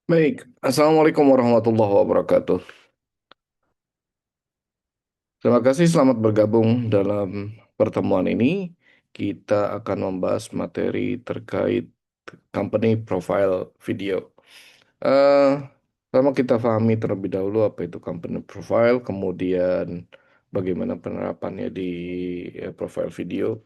Baik, Assalamualaikum warahmatullahi wabarakatuh. Terima kasih, selamat bergabung dalam pertemuan ini. Kita akan membahas materi terkait company profile video. Eh, Pertama kita pahami terlebih dahulu apa itu company profile, kemudian bagaimana penerapannya di profile video.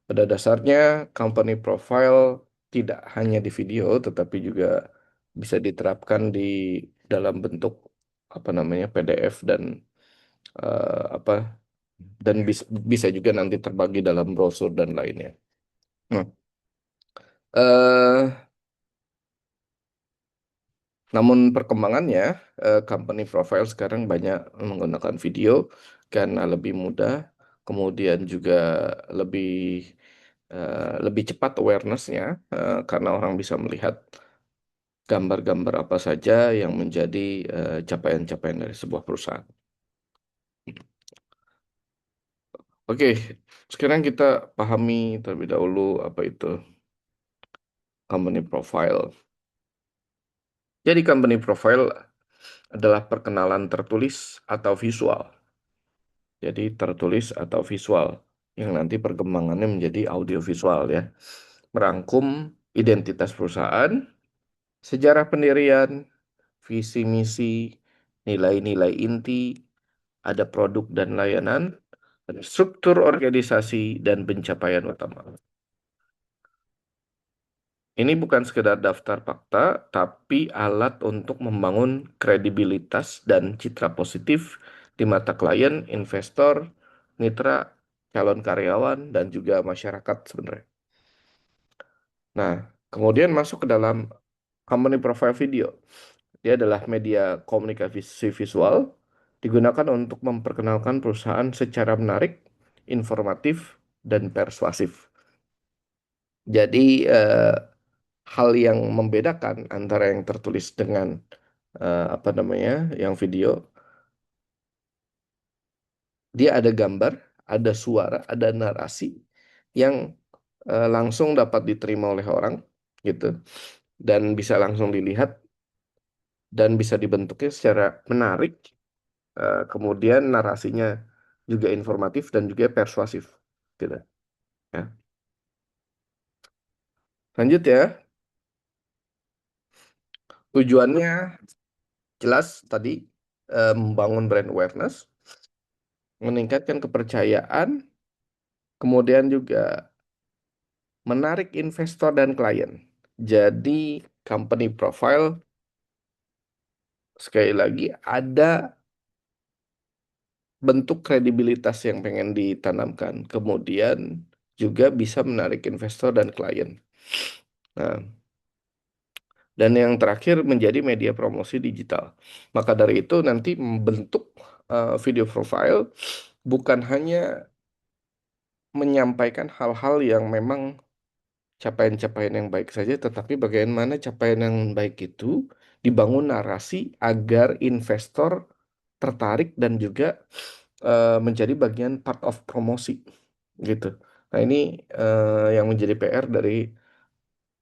Pada dasarnya, company profile tidak hanya di video, tetapi juga bisa diterapkan di dalam bentuk apa namanya PDF dan apa dan bisa juga nanti terbagi dalam brosur dan lainnya. Nah, eh, namun perkembangannya, company profile sekarang banyak menggunakan video karena lebih mudah, kemudian juga lebih lebih cepat awareness-nya, karena orang bisa melihat gambar-gambar apa saja yang menjadi capaian-capaian dari sebuah perusahaan. Oke, sekarang kita pahami terlebih dahulu apa itu company profile. Jadi company profile adalah perkenalan tertulis atau visual. Jadi tertulis atau visual yang nanti perkembangannya menjadi audiovisual ya. Merangkum identitas perusahaan, sejarah pendirian, visi misi, nilai-nilai inti, ada produk dan layanan, ada struktur organisasi dan pencapaian utama. Ini bukan sekedar daftar fakta, tapi alat untuk membangun kredibilitas dan citra positif di mata klien, investor, mitra, calon karyawan, dan juga masyarakat sebenarnya. Nah, kemudian masuk ke dalam company profile video. Dia adalah media komunikasi visual, digunakan untuk memperkenalkan perusahaan secara menarik, informatif, dan persuasif. Jadi, hal yang membedakan antara yang tertulis dengan apa namanya, yang video, dia ada gambar, ada suara, ada narasi yang langsung dapat diterima oleh orang, gitu, dan bisa langsung dilihat dan bisa dibentuknya secara menarik. Kemudian narasinya juga informatif dan juga persuasif, gitu. Ya. Lanjut ya, tujuannya jelas tadi, membangun brand awareness, meningkatkan kepercayaan, kemudian juga menarik investor dan klien. Jadi, company profile sekali lagi ada bentuk kredibilitas yang pengen ditanamkan. Kemudian juga bisa menarik investor dan klien. Nah, dan yang terakhir menjadi media promosi digital. Maka dari itu nanti membentuk video profile bukan hanya menyampaikan hal-hal yang memang capaian-capaian yang baik saja, tetapi bagaimana capaian yang baik itu dibangun narasi agar investor tertarik dan juga menjadi bagian part of promosi gitu. Nah, ini yang menjadi PR dari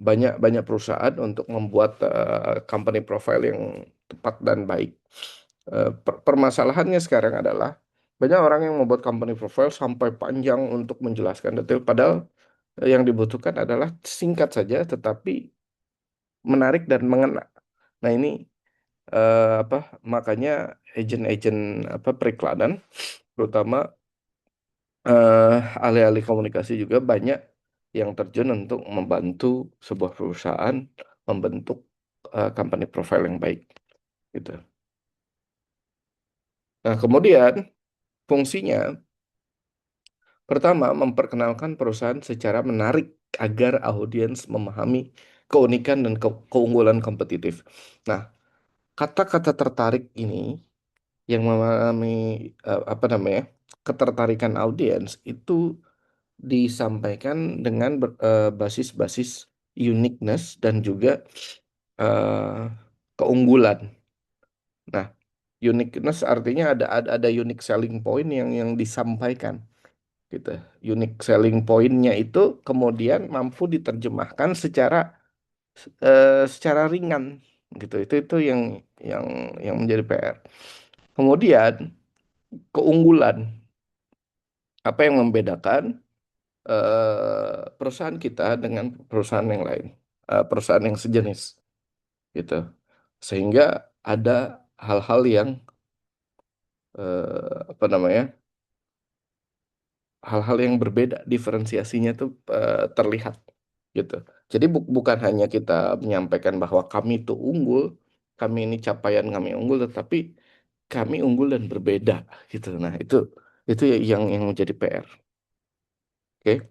banyak perusahaan untuk membuat company profile yang tepat dan baik. Permasalahannya sekarang adalah banyak orang yang membuat company profile sampai panjang untuk menjelaskan detail, padahal yang dibutuhkan adalah singkat saja tetapi menarik dan mengena. Nah, ini apa makanya agen-agen apa periklanan, terutama eh, ahli-ahli komunikasi juga banyak yang terjun untuk membantu sebuah perusahaan membentuk company profile yang baik gitu. Nah, kemudian fungsinya pertama memperkenalkan perusahaan secara menarik agar audiens memahami keunikan dan keunggulan kompetitif. Nah, kata-kata tertarik ini yang memahami apa namanya, ketertarikan audiens itu disampaikan dengan basis-basis uniqueness dan juga eh, keunggulan. Nah, uniqueness artinya ada unique selling point yang disampaikan gitu. Unique selling point-nya itu kemudian mampu diterjemahkan secara ringan gitu. Itu yang yang menjadi PR. Kemudian keunggulan, apa yang membedakan perusahaan kita dengan perusahaan yang lain, perusahaan yang sejenis gitu. Sehingga ada hal-hal yang apa namanya, hal-hal yang berbeda, diferensiasinya tuh terlihat gitu. Jadi bukan hanya kita menyampaikan bahwa kami itu unggul, kami ini capaian kami unggul, tetapi kami unggul dan berbeda gitu. Nah, itu yang menjadi PR. Oke.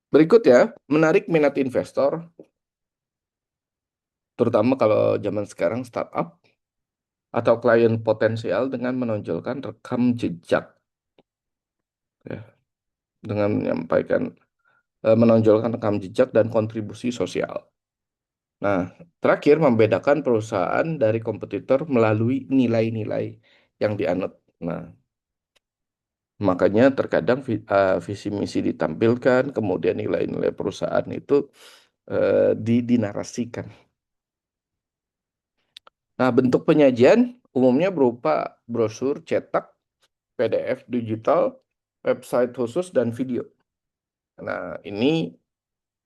Berikut ya, menarik minat investor, terutama kalau zaman sekarang startup atau klien potensial dengan menonjolkan rekam jejak ya, dengan menyampaikan menonjolkan rekam jejak dan kontribusi sosial. Nah, terakhir membedakan perusahaan dari kompetitor melalui nilai-nilai yang dianut. Nah, makanya terkadang visi misi ditampilkan, kemudian nilai-nilai perusahaan itu dinarasikan. Nah, bentuk penyajian umumnya berupa brosur cetak, PDF digital, website khusus, dan video. Nah, ini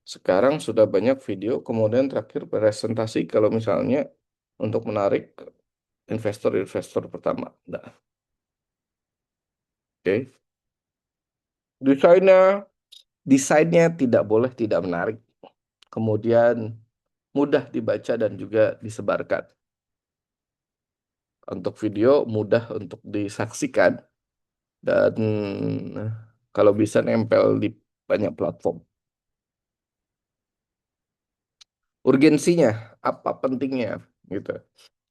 sekarang sudah banyak video, kemudian terakhir presentasi kalau misalnya untuk menarik investor-investor pertama. Nah, oke. Desainnya, desainnya tidak boleh tidak menarik. Kemudian mudah dibaca dan juga disebarkan. Untuk video mudah untuk disaksikan dan kalau bisa nempel di banyak platform. Urgensinya, apa pentingnya gitu.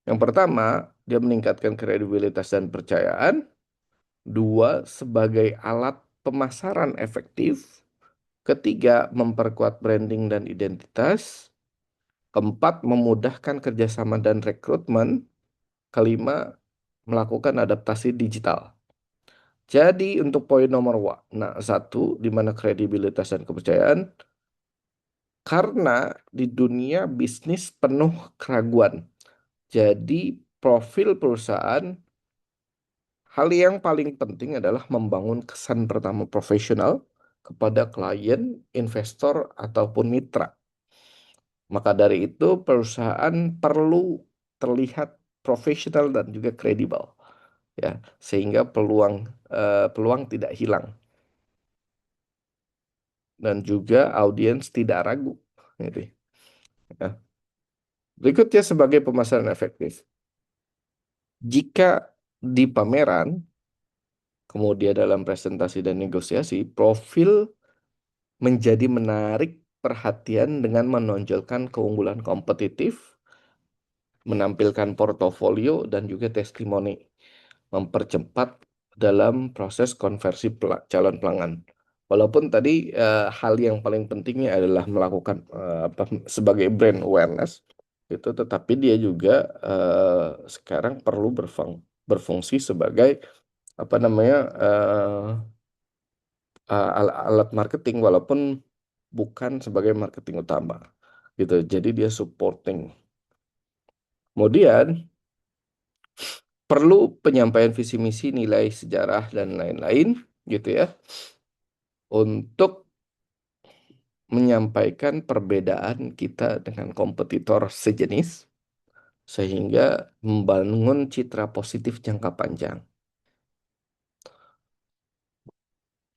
Yang pertama, dia meningkatkan kredibilitas dan percayaan. Dua, sebagai alat pemasaran efektif. Ketiga, memperkuat branding dan identitas. Keempat, memudahkan kerjasama dan rekrutmen. Kelima, melakukan adaptasi digital. Jadi untuk poin nomor nah, satu, di mana kredibilitas dan kepercayaan, karena di dunia bisnis penuh keraguan. Jadi profil perusahaan, hal yang paling penting adalah membangun kesan pertama profesional kepada klien, investor, ataupun mitra. Maka dari itu perusahaan perlu terlihat profesional dan juga kredibel, ya, sehingga peluang tidak hilang dan juga audiens tidak ragu. Gitu. Ya. Berikutnya sebagai pemasaran efektif. Jika di pameran, kemudian dalam presentasi dan negosiasi, profil menjadi menarik perhatian dengan menonjolkan keunggulan kompetitif, menampilkan portofolio dan juga testimoni, mempercepat dalam proses konversi calon pelanggan. Walaupun tadi hal yang paling pentingnya adalah melakukan sebagai brand awareness itu, tetapi dia juga sekarang perlu berfungsi sebagai apa namanya alat marketing walaupun bukan sebagai marketing utama gitu. Jadi dia supporting. Kemudian perlu penyampaian visi misi, nilai sejarah dan lain-lain gitu ya untuk menyampaikan perbedaan kita dengan kompetitor sejenis sehingga membangun citra positif jangka panjang.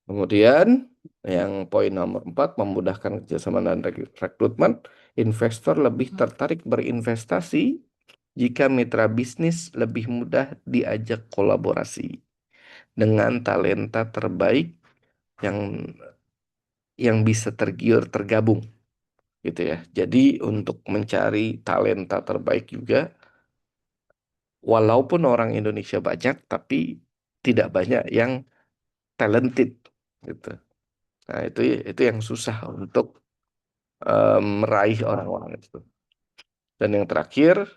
Kemudian yang poin nomor 4, memudahkan kerjasama dan rekrutmen. Investor lebih tertarik berinvestasi jika mitra bisnis lebih mudah diajak kolaborasi dengan talenta terbaik yang bisa tergiur tergabung gitu ya. Jadi untuk mencari talenta terbaik juga, walaupun orang Indonesia banyak, tapi tidak banyak yang talented gitu. Nah, itu yang susah untuk meraih orang-orang itu. Dan yang terakhir,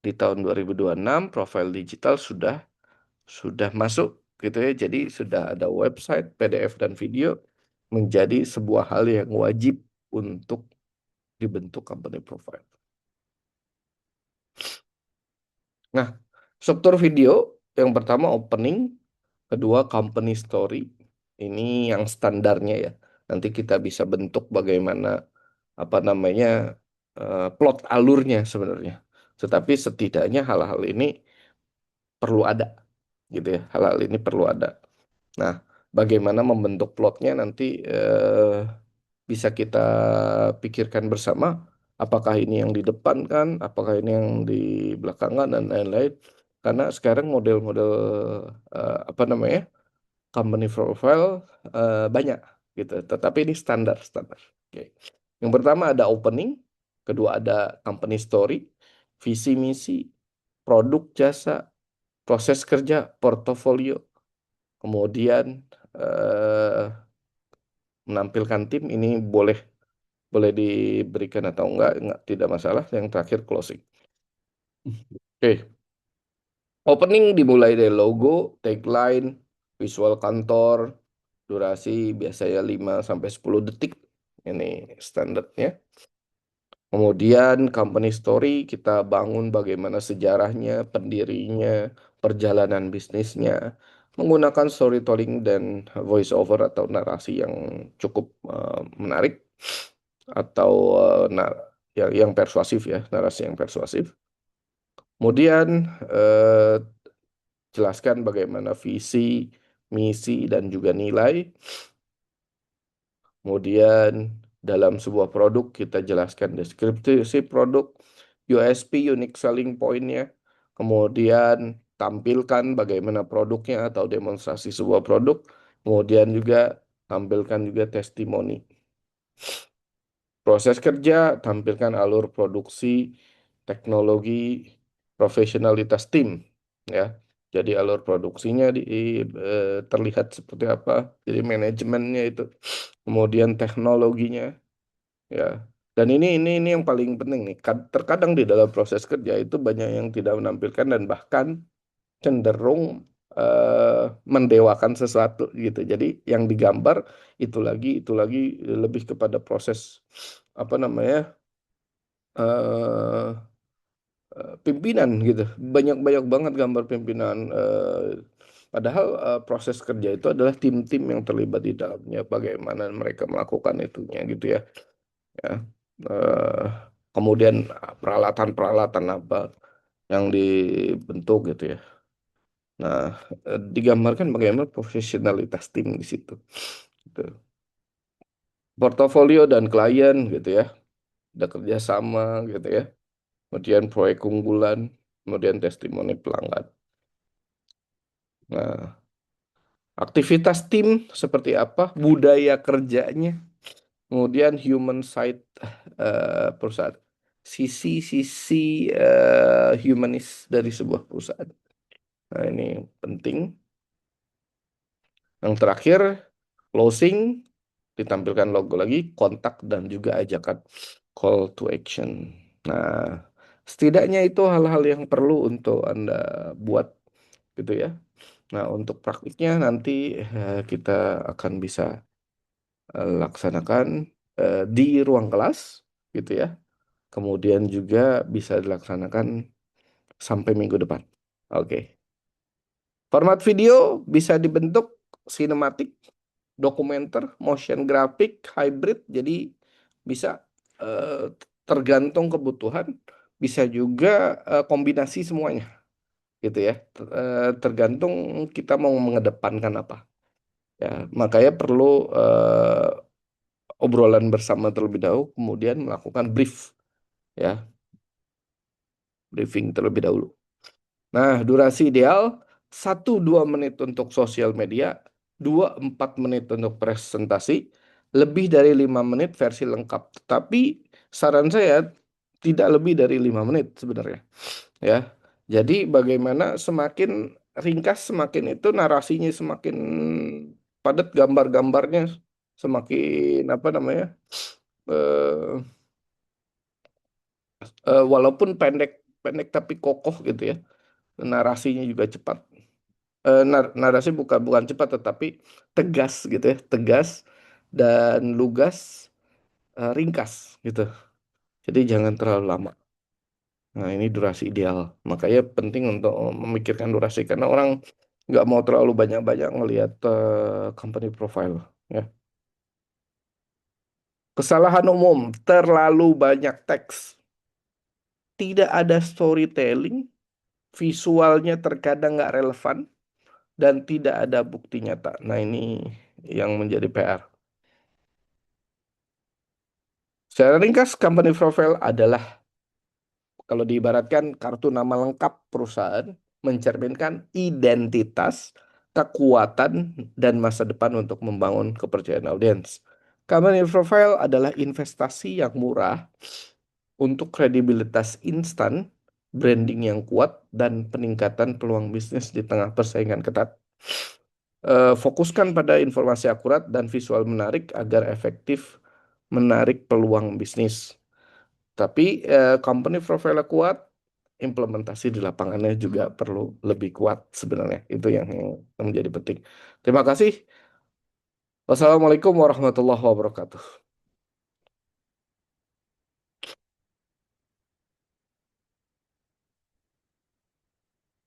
di tahun 2026 profil digital sudah masuk gitu ya. Jadi sudah ada website, PDF dan video menjadi sebuah hal yang wajib untuk dibentuk company profile. Nah, struktur video yang pertama opening, kedua company story. Ini yang standarnya ya. Nanti kita bisa bentuk bagaimana apa namanya plot alurnya sebenarnya. Tetapi setidaknya hal-hal ini perlu ada gitu ya. Hal-hal ini perlu ada. Nah, bagaimana membentuk plotnya nanti bisa kita pikirkan bersama. Apakah ini yang di depan kan, apakah ini yang di belakangan dan lain-lain. Karena sekarang model-model apa namanya company profile banyak gitu. Tetapi ini standar standar. Oke. Yang pertama ada opening, kedua ada company story, visi misi, produk jasa, proses kerja, portofolio, kemudian eh, menampilkan tim ini boleh boleh diberikan atau enggak tidak masalah. Yang terakhir closing. Oke, opening dimulai dari logo, tagline, visual kantor, durasi biasanya 5 sampai 10 detik. Ini standarnya. Kemudian company story kita bangun bagaimana sejarahnya, pendirinya, perjalanan bisnisnya, menggunakan storytelling dan voice over atau narasi yang cukup menarik atau yang persuasif ya, narasi yang persuasif. Kemudian jelaskan bagaimana visi, misi dan juga nilai. Kemudian dalam sebuah produk kita jelaskan deskripsi produk, USP, unique selling point-nya. Kemudian tampilkan bagaimana produknya atau demonstrasi sebuah produk. Kemudian juga tampilkan juga testimoni. Proses kerja, tampilkan alur produksi, teknologi, profesionalitas tim, ya. Jadi alur produksinya terlihat seperti apa, jadi manajemennya itu, kemudian teknologinya, ya. Dan ini yang paling penting nih. Terkadang di dalam proses kerja itu banyak yang tidak menampilkan dan bahkan cenderung eh, mendewakan sesuatu gitu. Jadi yang digambar itu lagi lebih kepada proses apa namanya eh pimpinan gitu. Banyak-banyak banget gambar pimpinan. Padahal proses kerja itu adalah tim-tim yang terlibat di dalamnya. Bagaimana mereka melakukan itunya gitu ya. Ya. Eh, Kemudian peralatan-peralatan apa yang dibentuk gitu ya. Nah, digambarkan bagaimana profesionalitas tim di situ. Gitu. Portofolio dan klien gitu ya. Ada kerjasama gitu ya. Kemudian proyek unggulan, kemudian testimoni pelanggan. Nah, aktivitas tim seperti apa, budaya kerjanya, kemudian human side perusahaan, sisi-sisi humanis dari sebuah perusahaan. Nah, ini penting. Yang terakhir, closing, ditampilkan logo lagi, kontak dan juga ajakan call to action. Nah, setidaknya itu hal-hal yang perlu untuk Anda buat gitu ya. Nah, untuk praktiknya nanti kita akan bisa laksanakan di ruang kelas gitu ya. Kemudian juga bisa dilaksanakan sampai minggu depan. Oke. Format video bisa dibentuk sinematik, dokumenter, motion graphic, hybrid. Jadi bisa tergantung kebutuhan, bisa juga kombinasi semuanya gitu ya. Tergantung kita mau mengedepankan apa. Ya, makanya perlu obrolan bersama terlebih dahulu, kemudian melakukan ya, briefing terlebih dahulu. Nah, durasi ideal 1-2 menit untuk sosial media, 2-4 menit untuk presentasi, lebih dari 5 menit versi lengkap. Tapi saran saya tidak lebih dari 5 menit sebenarnya, ya. Jadi bagaimana semakin ringkas semakin itu narasinya semakin padat, gambar-gambarnya semakin apa namanya eh, walaupun pendek pendek tapi kokoh gitu ya, narasinya juga cepat. Narasi bukan bukan cepat tetapi tegas gitu ya, tegas dan lugas, ringkas gitu, jadi jangan terlalu lama. Nah, ini durasi ideal. Makanya penting untuk memikirkan durasi karena orang nggak mau terlalu banyak-banyak ngelihat company profile. Ya. Kesalahan umum, terlalu banyak teks. Tidak ada storytelling, visualnya terkadang nggak relevan, dan tidak ada bukti nyata. Nah, ini yang menjadi PR. Secara ringkas, company profile adalah kalau diibaratkan kartu nama lengkap perusahaan mencerminkan identitas, kekuatan, dan masa depan untuk membangun kepercayaan audiens. Company profile adalah investasi yang murah untuk kredibilitas instan, branding yang kuat, dan peningkatan peluang bisnis di tengah persaingan ketat. Fokuskan pada informasi akurat dan visual menarik agar efektif menarik peluang bisnis. Tapi company profile kuat, implementasi di lapangannya juga perlu lebih kuat sebenarnya. Itu yang menjadi penting. Terima kasih. Wassalamualaikum warahmatullahi wabarakatuh.